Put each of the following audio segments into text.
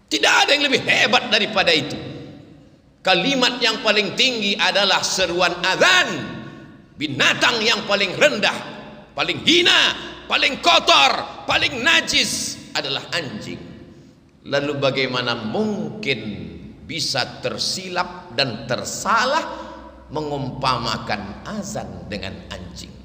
Tidak ada yang lebih hebat daripada itu. Kalimat yang paling tinggi adalah seruan azan. Binatang yang paling rendah, paling hina, paling kotor, paling najis adalah anjing. Lalu bagaimana mungkin bisa tersilap dan tersalah mengumpamakan azan dengan anjing?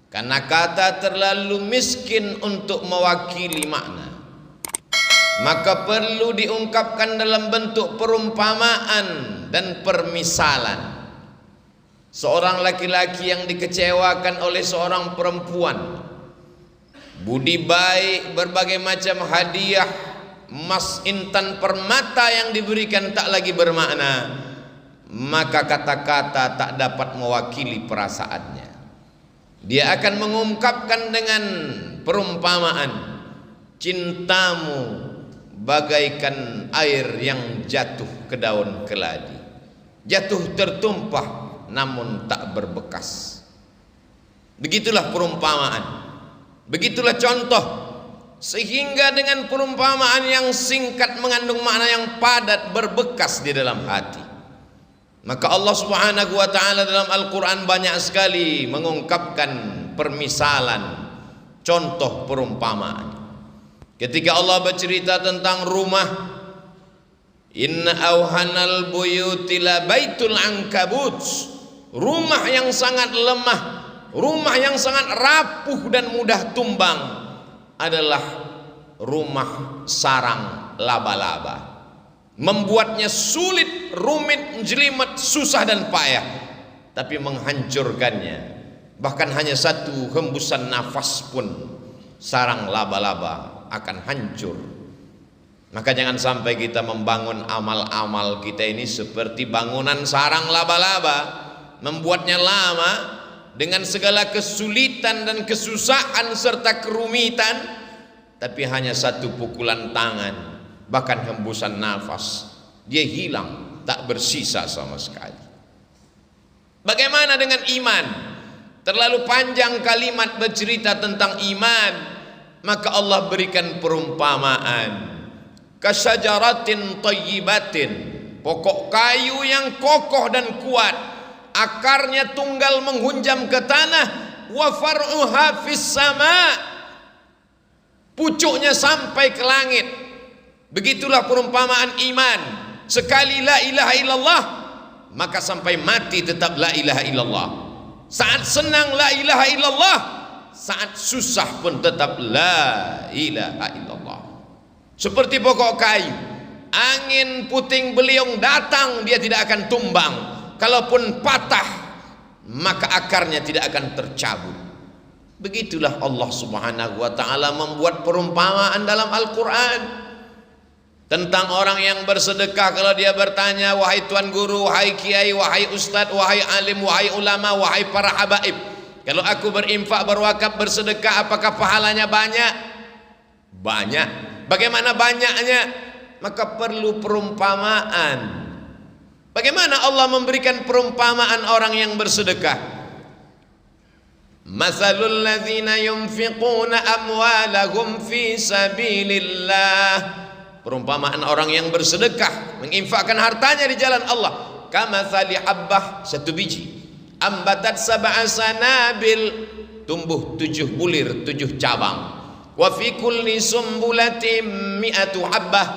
Karena kata terlalu miskin untuk mewakili makna, maka perlu diungkapkan dalam bentuk perumpamaan dan permisalan. Seorang laki-laki yang dikecewakan oleh seorang perempuan, budi baik, berbagai macam hadiah, emas, intan, permata yang diberikan tak lagi bermakna, maka kata-kata tak dapat mewakili perasaannya. Dia akan mengungkapkan dengan perumpamaan, cintamu bagaikan air yang jatuh ke daun keladi, jatuh tertumpah namun tak berbekas. Begitulah perumpamaan, begitulah contoh. Sehingga dengan perumpamaan yang singkat mengandung makna yang padat, berbekas di dalam hati. Maka Allah Subhanahu wa ta'ala dalam Al-Quran banyak sekali mengungkapkan permisalan, contoh perumpamaan. Ketika Allah bercerita tentang rumah, inna awhanal buyuti la baitul ankabut, rumah yang sangat lemah, rumah yang sangat rapuh dan mudah tumbang adalah rumah sarang laba-laba. Membuatnya sulit, rumit, jelimet, susah dan payah, tapi menghancurkannya, bahkan hanya satu hembusan nafas pun sarang laba-laba akan hancur. Maka jangan sampai kita membangun amal-amal kita ini seperti bangunan sarang laba-laba, membuatnya lama dengan segala kesulitan dan kesusahan serta kerumitan, tapi hanya satu pukulan tangan, bahkan hembusan nafas, dia hilang, tak bersisa sama sekali. Bagaimana dengan iman? Terlalu panjang kalimat bercerita tentang iman, maka Allah berikan perumpamaan. Kasyajaratin thayyibatin, pokok kayu yang kokoh dan kuat, akarnya tunggal menghunjam ke tanah, wa far'uha fis sama, pucuknya sampai ke langit. Begitulah perumpamaan iman. Sekali la ilaha illallah, maka sampai mati tetap la ilaha illallah. Saat senang la ilaha illallah, saat susah pun tetap la ilaha illallah. Seperti pokok kayu, angin puting beliung datang, dia tidak akan tumbang. Kalaupun patah, maka akarnya tidak akan tercabut. Begitulah Allah Subhanahu wa ta'ala membuat perumpamaan dalam Al-Quran tentang orang yang bersedekah. Kalau dia bertanya, wahai tuan guru, wahai kiai, wahai ustadz, wahai alim, wahai ulama, wahai para habaib, kalau aku berinfak, berwakaf, bersedekah, apakah pahalanya banyak? Banyak. Bagaimana banyaknya? Maka perlu perumpamaan. Bagaimana Allah memberikan perumpamaan orang yang bersedekah? Mathalul ladzina yunfiquna amwalahum fi sabilillah, perumpamaan orang yang bersedekah, menginfakkan hartanya di jalan Allah. Kamathali habbah, satu biji, ambatat sab'a sanabil, tumbuh 7 bulir, 7 cabang. Wa fi kulli sumbulatin mi'atu habbah,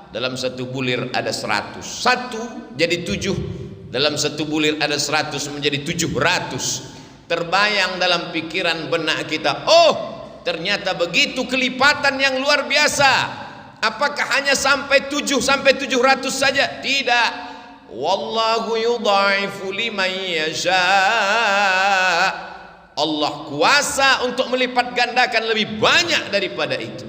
dalam satu bulir ada 100. Satu jadi 7, dalam satu bulir ada 100, menjadi 700. Terbayang dalam pikiran benak kita, oh ternyata begitu kelipatan yang luar biasa. Apakah hanya sampai 7 sampai 700 saja? Tidak. Wallahu yudha'ifu liman yasha. Allah kuasa untuk melipat gandakan lebih banyak daripada itu.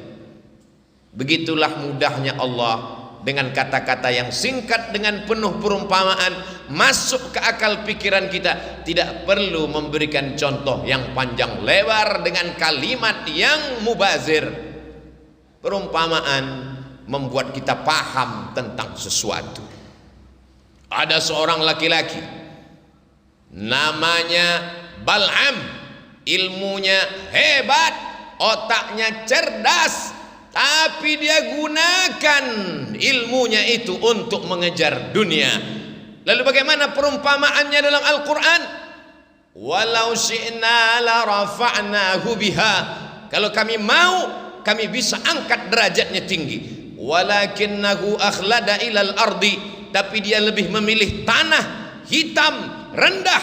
Begitulah mudahnya Allah dengan kata-kata yang singkat, dengan penuh perumpamaan, masuk ke akal pikiran kita. Tidak perlu memberikan contoh yang panjang lebar dengan kalimat yang mubazir. Perumpamaan membuat kita paham tentang sesuatu. Ada seorang laki-laki namanya Bal'am, ilmunya hebat, otaknya cerdas, tapi dia gunakan ilmunya itu untuk mengejar dunia. Lalu bagaimana perumpamaannya dalam Al-Quran? Walau syi'na la rafa'nahu biha, kalau kami mau, kami bisa angkat derajatnya tinggi. Walakinnahu akhlada ilal ardi, tapi dia lebih memilih tanah hitam rendah.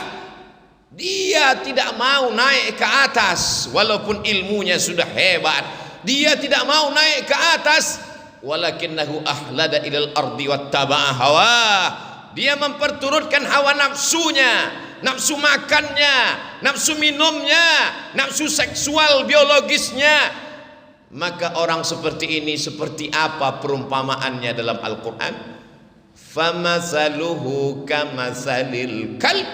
Dia tidak mau naik ke atas walaupun ilmunya sudah hebat. Dia tidak mau naik ke atas. Walakinnahu ahlada ilal ardi wattaba'a hawa, dia memperturutkan hawa nafsunya, nafsu makannya, nafsu minumnya, nafsu seksual biologisnya. Maka orang seperti ini seperti apa perumpamaannya dalam Al-Quran? Famasaluhu kamasalil kalb,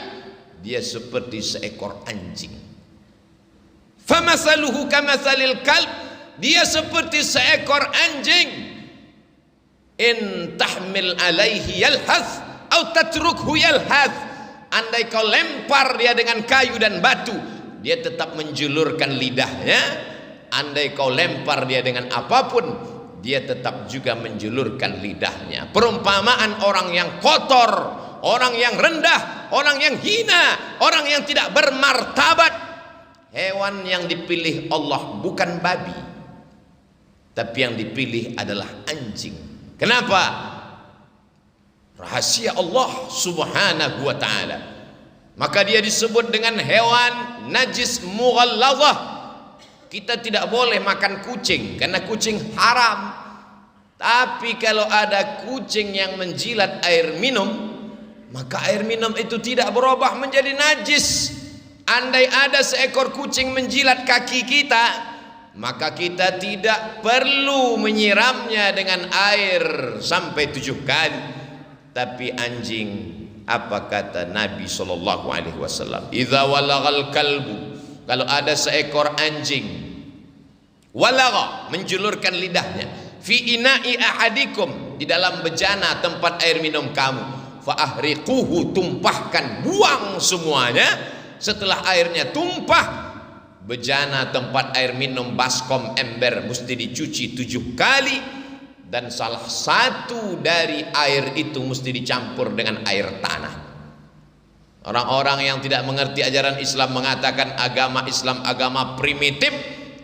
dia seperti seekor anjing. Famasaluhu kamasalil kalb, dia seperti seekor anjing. In tahmil alaihi yalhath atau tatrukhu yalhath, andai kau lempar dia dengan kayu dan batu, dia tetap menjulurkan lidahnya. Andai kau lempar dia dengan apapun, dia tetap juga menjulurkan lidahnya. Perumpamaan orang yang kotor, orang yang rendah, orang yang hina, orang yang tidak bermartabat. Hewan yang dipilih Allah bukan babi, tapi yang dipilih adalah anjing. Kenapa? Rahasia Allah subhanahu wa ta'ala. Maka dia disebut dengan hewan najis mughalladhah. Kita tidak boleh makan kucing karena kucing haram. Tapi kalau ada kucing yang menjilat air minum, maka air minum itu tidak berubah menjadi najis. Andai ada seekor kucing menjilat kaki kita, maka kita tidak perlu menyiramnya dengan air sampai 7 kali. Tapi anjing, apa kata Nabi SAW? Idza walagal kalbu, kalau ada seekor anjing walagha, menjulurkan lidahnya, fi ina'i ahadikum, di dalam bejana tempat air minum kamu, fa ahriquhu, tumpahkan, buang semuanya. Setelah airnya tumpah, bejana tempat air minum, baskom, ember mesti dicuci 7 kali, dan salah satu dari air itu mesti dicampur dengan air tanah. Orang-orang yang tidak mengerti ajaran Islam mengatakan agama Islam agama primitif,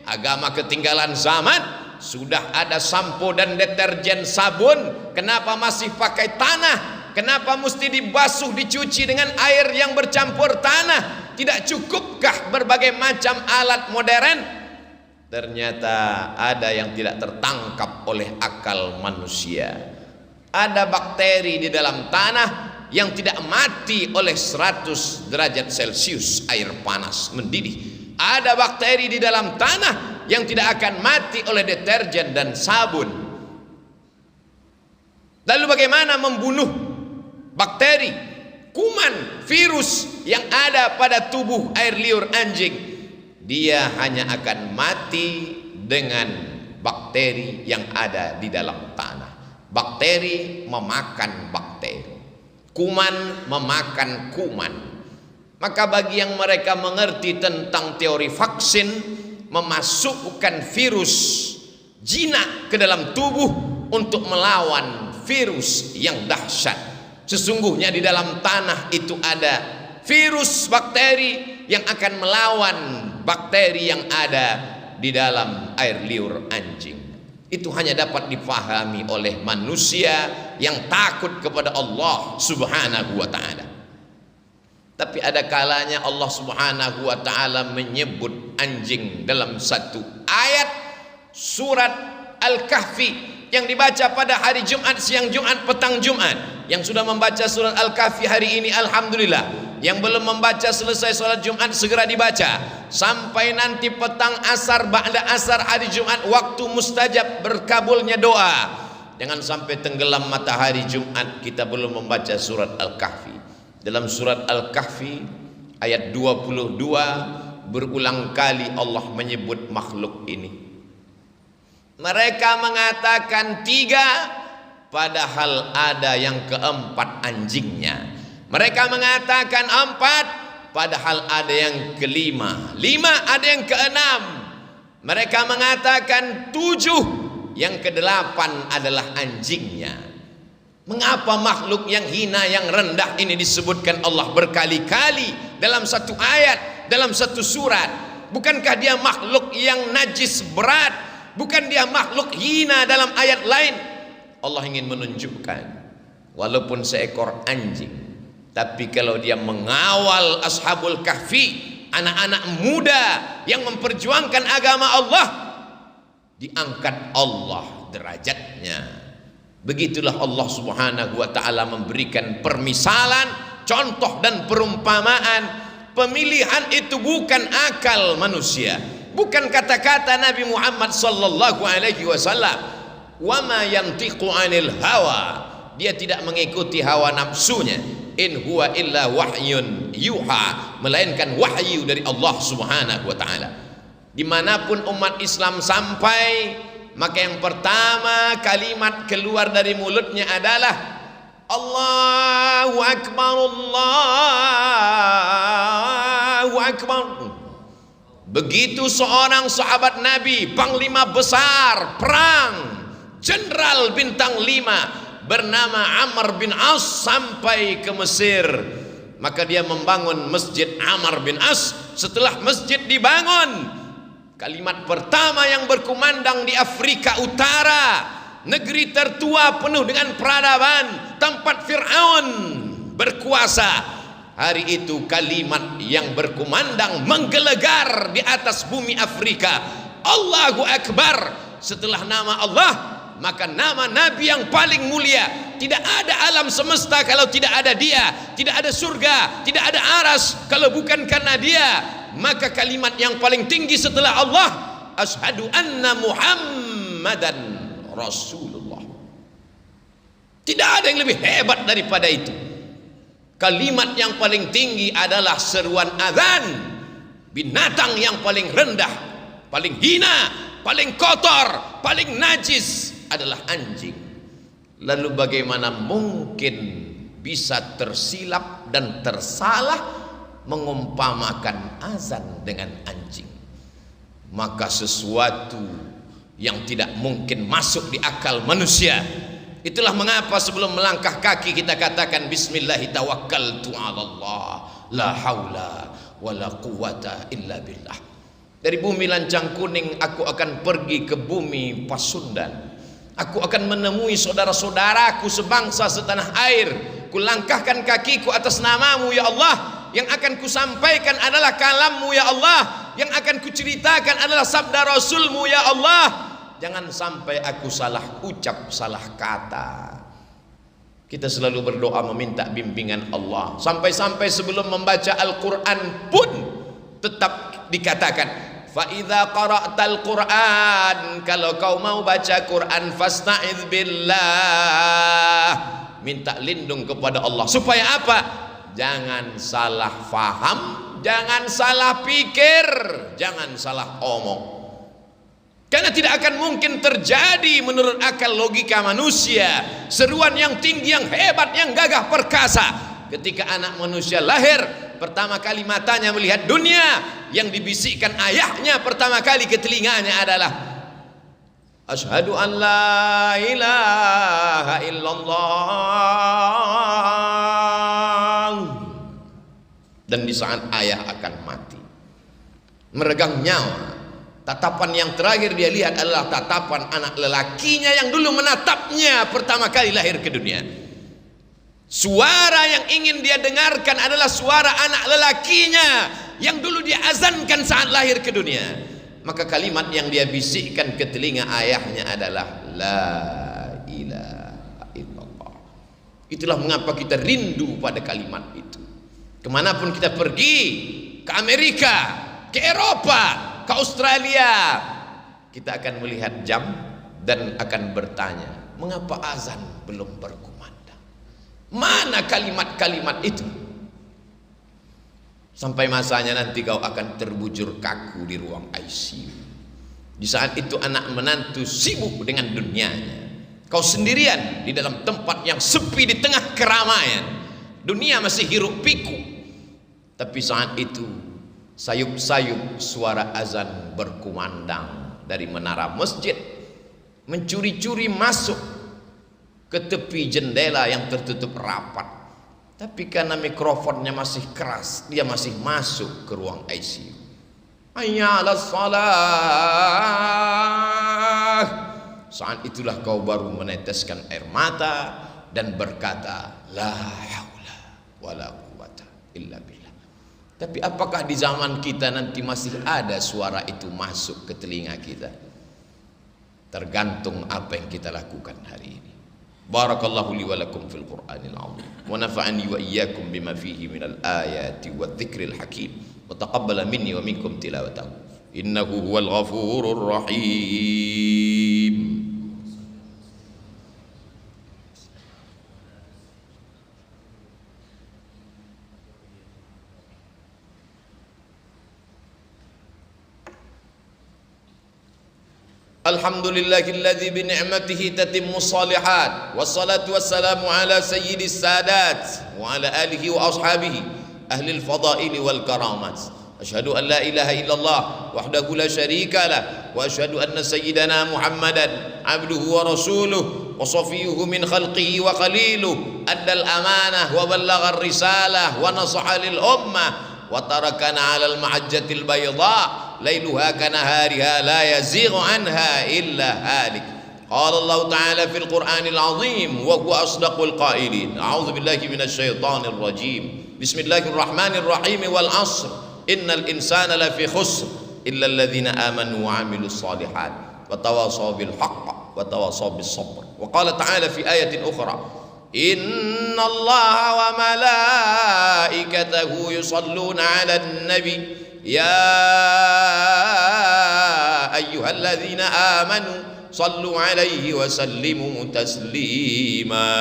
agama ketinggalan zaman. Sudah ada sampo dan deterjen, sabun, kenapa masih pakai tanah? Kenapa mesti dibasuh, dicuci dengan air yang bercampur tanah? Tidak cukupkah berbagai macam alat modern? Ternyata ada yang tidak tertangkap oleh akal manusia. Ada bakteri di dalam tanah yang tidak mati oleh 100 derajat Celcius air panas mendidih. Ada bakteri di dalam tanah yang tidak akan mati oleh deterjen dan sabun. Lalu bagaimana membunuh bakteri, kuman, virus yang ada pada tubuh air liur anjing? Dia hanya akan mati dengan bakteri yang ada di dalam tanah. Bakteri memakan bakteri, kuman memakan kuman. Maka bagi yang mereka mengerti tentang teori vaksin, memasukkan virus jinak ke dalam tubuh untuk melawan virus yang dahsyat. Sesungguhnya di dalam tanah itu ada virus bakteri yang akan melawan bakteri yang ada di dalam air liur anjing. Itu hanya dapat dipahami oleh manusia yang takut kepada Allah subhanahu wa ta'ala. Tapi ada kalanya Allah subhanahu wa ta'ala menyebut anjing dalam satu ayat surat Al-Kahfi yang dibaca pada hari Jumat, siang Jumat, petang Jumat. Yang sudah membaca surat Al-Kahfi hari ini alhamdulillah. Yang belum membaca selesai sholat Jumat segera dibaca. Sampai nanti petang asar, ba'da asar hari Jumat, waktu mustajab berkabulnya doa. Jangan sampai tenggelam matahari Jumat kita belum membaca surat Al-Kahfi. Dalam surat Al-Kahfi ayat 22 berulang kali Allah menyebut makhluk ini. Mereka mengatakan 3, padahal ada yang keempat anjingnya. Mereka mengatakan 4, padahal ada yang kelima. 5, ada yang keenam. Mereka mengatakan 7, yang ke-8 adalah anjingnya. Mengapa makhluk yang hina, yang rendah ini disebutkan Allah berkali-kali dalam satu ayat, dalam satu surat? Bukankah dia makhluk yang najis berat? Bukan dia makhluk hina dalam ayat lain? Allah ingin menunjukkan, walaupun seekor anjing, tapi kalau dia mengawal Ashabul Kahfi, anak-anak muda yang memperjuangkan agama Allah, diangkat Allah derajatnya. Begitulah Allah Subhanahu wa ta'ala memberikan permisalan, contoh dan perumpamaan. Pemilihan itu bukan akal manusia, bukan kata-kata Nabi Muhammad sallallahu alaihi wasallam. Wa ma yantiqu 'anil hawa, dia tidak mengikuti hawa nafsunya. In huwa illa wahyun yuha, melainkan wahyu dari Allah Subhanahu wa ta'ala. Dimanapun umat Islam sampai, maka yang pertama kalimat keluar dari mulutnya adalah Allahu Akbar, Allahu Akbar. Begitu seorang sahabat Nabi, panglima besar perang, jenderal bintang 5 bernama Amr bin As sampai ke Mesir, maka dia membangun Masjid Amr bin As. Setelah masjid dibangun, kalimat pertama yang berkumandang di Afrika Utara, negeri tertua penuh dengan peradaban, tempat Fir'aun berkuasa, hari itu kalimat yang berkumandang menggelegar di atas bumi Afrika, Allahu Akbar. Setelah nama Allah, maka nama Nabi yang paling mulia. Tidak ada alam semesta kalau tidak ada dia, tidak ada surga, tidak ada aras kalau bukan karena dia. Maka kalimat yang paling tinggi setelah Allah, asyhadu anna Muhammadan Rasulullah. Tidak ada yang lebih hebat daripada itu. Kalimat yang paling tinggi adalah seruan azan. Binatang yang paling rendah, paling hina, paling kotor, paling najis adalah anjing. Lalu bagaimana mungkin bisa tersilap dan tersalah mengumpamakan azan dengan anjing? Maka sesuatu yang tidak mungkin masuk di akal manusia. Itulah mengapa sebelum melangkah kaki kita katakan bismillahi tawakkaltu 'ala Allah, la haula wala quwata illa billah. Dari bumi Lancang Kuning aku akan pergi ke bumi Pasundan. Aku akan menemui saudara-saudaraku sebangsa setanah air. Kulangkahkan kakiku atas namamu ya Allah. Yang akan kusampaikan adalah kalammu ya Allah. Yang akan kuceritakan adalah sabda Rasulmu ya Allah. Jangan sampai aku salah ucap, salah kata. Kita selalu berdoa meminta bimbingan Allah. Sampai-sampai sebelum membaca Al-Quran pun tetap dikatakan, fa idza qara'tal Qur'an, kalau kau mau baca Quran, fasta'idz billah, minta lindung kepada Allah. Supaya apa? Jangan salah faham, jangan salah pikir, jangan salah omong. Karena tidak akan mungkin terjadi menurut akal logika manusia seruan yang tinggi, yang hebat, yang gagah perkasa ketika anak manusia lahir. Pertama kali matanya melihat dunia, yang dibisikkan ayahnya pertama kali ke telinganya adalah asyhadu an la ilaha illallah. Dan di saat ayah akan mati, meregang nyawa, tatapan yang terakhir dia lihat adalah tatapan anak lelakinya yang dulu menatapnya pertama kali lahir ke dunia. Suara yang ingin dia dengarkan adalah suara anak lelakinya yang dulu dia azankan saat lahir ke dunia. Maka kalimat yang dia bisikkan ke telinga ayahnya adalah la ilaha illallah. Itulah mengapa kita rindu pada kalimat itu. Kemanapun kita pergi, ke Amerika, ke Eropa, ke Australia, kita akan melihat jam dan akan bertanya, mengapa azan belum berkumandang? Mana kalimat-kalimat itu? Sampai masanya nanti kau akan terbujur kaku di ruang ICU. Di saat itu anak menantu sibuk dengan dunianya. Kau sendirian di dalam tempat yang sepi di tengah keramaian. Dunia masih hiruk pikuk. Tapi saat itu sayup-sayup suara azan berkumandang dari menara masjid, mencuri-curi masuk ke tepi jendela yang tertutup rapat. Tapi karena mikrofonnya masih keras, dia masih masuk ke ruang ICU. Hayya 'alas shalah. Saat itulah kau baru meneteskan air mata dan berkata, la haula wala quwata illa billah. Tapi apakah di zaman kita nanti masih ada suara itu masuk ke telinga kita? Tergantung apa yang kita lakukan hari ini. Barakallahu li wa lakum fil Qur'anil 'azim wa nafa'ani wa iyyakum bima fihi minal ayati wadh-dhikril hakim wa taqabbala minni wa minkum tilawatahu innahu huwal ghafurur rahim. Alhamdulillahilladzi bi ni'matihi tatimmu shalihat wassalatu wassalamu ala sayyidis sadat wa ala alihi wa ashabihi ahli al-fadaili wal karamat. Asyhadu an la ilaha illallah wahdahu la syarika lah wa asyhadu anna sayyidana Muhammadan abduhu wa rasuluh wa safiyuhu min khalqihi wa khaliluh addal amanah wa ballagha ar-risalah wa nasaha lil ummah wa tarakana 'alal mahajjatil bayda ليلها كنهارها لا يزيغ عنها إلا هالك. قال الله تعالى في القرآن العظيم وهو أصدق القائلين أعوذ بالله من الشيطان الرجيم بسم الله الرحمن الرحيم والعصر إن الإنسان لفي خسر إلا الذين آمنوا وعملوا الصالحات وتواصوا بالحق وتواصوا بالصبر. وقال تعالى في آية أخرى إن الله وملائكته يصلون على النبي يا أيها الذين آمنوا صلوا عليه وسلموا تسليما.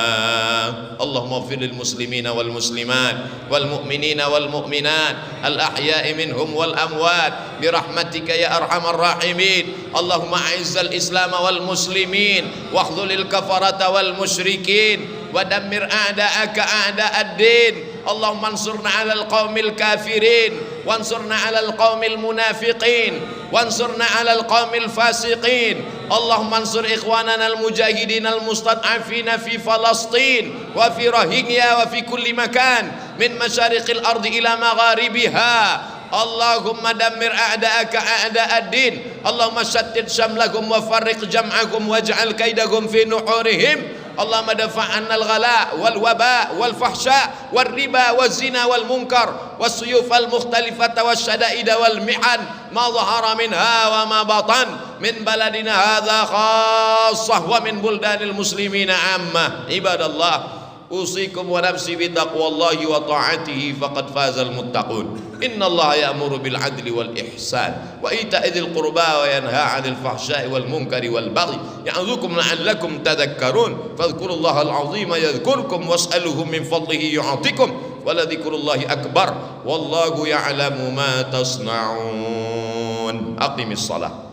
اللهم اغفر للمسلمين والمسلمات والمؤمنين والمؤمنات الأحياء منهم والأموات برحمتك يا أرحم الراحمين. اللهم أعز الإسلام والمسلمين واخذل الكفرة والمشركين ودمر أعداءك أعداء الدين. اللهم انصرنا على القوم الكافرين وانصرنا على القوم المنافقين وانصرنا على القوم الفاسقين. اللهم انصر إخواننا المجاهدين المستضعفين في فلسطين وفي روهينيا وفي كل مكان من مشارق الأرض إلى مغاربها. اللهم دمر أعداءك أعداء الدين. اللهم شتت شملهم وفرق جمعهم واجعل كيدهم في نحورهم. اللهم دفع عنا الغلاء والوباء والفحشاء والربا والزنا والمنكر والسيوف المختلفة والشدائد والمحن ما ظهر منها وما بطن من بلدنا هذا خاصة ومن بلدان المسلمين عامة. عباد الله أوصيكم ونفسي بتقوى الله وطاعته فقد فاز المتقون. إن الله يأمر بالعدل والإحسان وإيتاء ذي القربى وينهى عن الفحشاء والمنكر والبغي يعظكم لعلكم تذكرون. فاذكروا الله العظيم يذكركم واسألوه من فضله يعطكم ولذكر الله أكبر والله يعلم ما تصنعون. أقم الصلاة.